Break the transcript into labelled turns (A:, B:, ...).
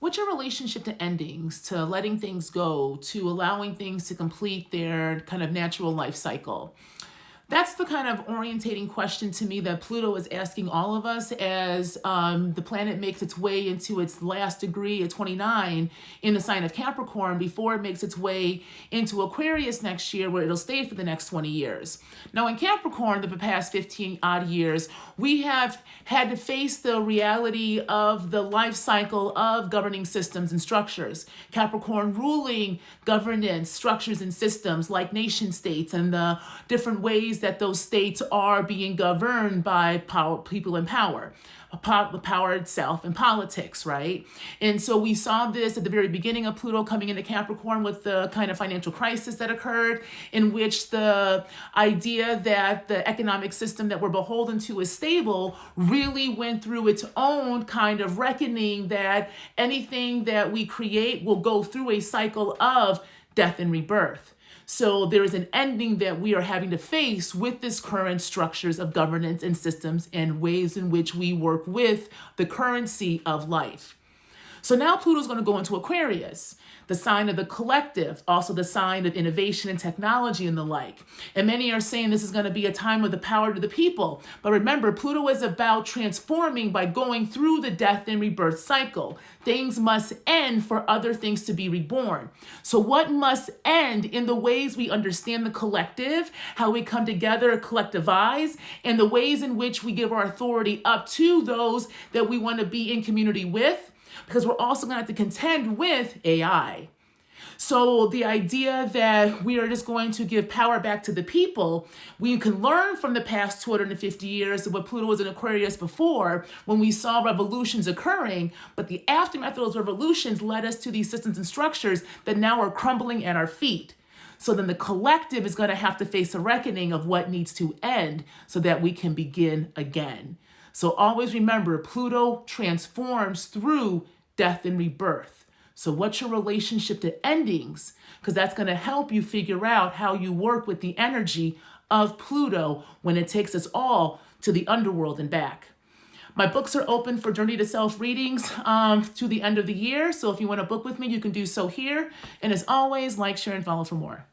A: What's your relationship to endings, to letting things go, to allowing things to complete their kind of natural life cycle? That's the kind of orientating question to me that Pluto is asking all of us as the planet makes its way into its last degree at 29 in the sign of Capricorn before it makes its way into Aquarius next year, where it'll stay for the next 20 years. Now, in Capricorn, the past 15 odd years, we have had to face the reality of the life cycle of governing systems and structures. Capricorn ruling governance, structures, and systems like nation states and the different ways that those states are being governed by people in power. Power itself and politics, right? And so we saw this at the very beginning of Pluto coming into Capricorn with the kind of financial crisis that occurred, in which the idea that the economic system that we're beholden to is stable really went through its own kind of reckoning that anything that we create will go through a cycle of death and rebirth. So there is an ending that we are having to face with this current structures of governance and systems and ways in which we work with the currency of life. So now Pluto's going to go into Aquarius, the sign of the collective, also the sign of innovation and technology and the like. And many are saying this is going to be a time of the power to the people. But remember, Pluto is about transforming by going through the death and rebirth cycle. Things must end for other things to be reborn. So what must end in the ways we understand the collective, how we come together, collectivize, and the ways in which we give our authority up to those that we want to be in community with? Because we're also going to have to contend with AI. So the idea that we are just going to give power back to the people, we can learn from the past 250 years of what Pluto was in Aquarius before, when we saw revolutions occurring, but the aftermath of those revolutions led us to these systems and structures that now are crumbling at our feet. So then the collective is going to have to face a reckoning of what needs to end so that we can begin again. So always remember, Pluto transforms through death and rebirth. So what's your relationship to endings? Because that's going to help you figure out how you work with the energy of Pluto when it takes us all to the underworld and back. My books are open for Journey to Self readings to the end of the year. So if you want to book with me, you can do so here. And as always, like, share, and follow for more.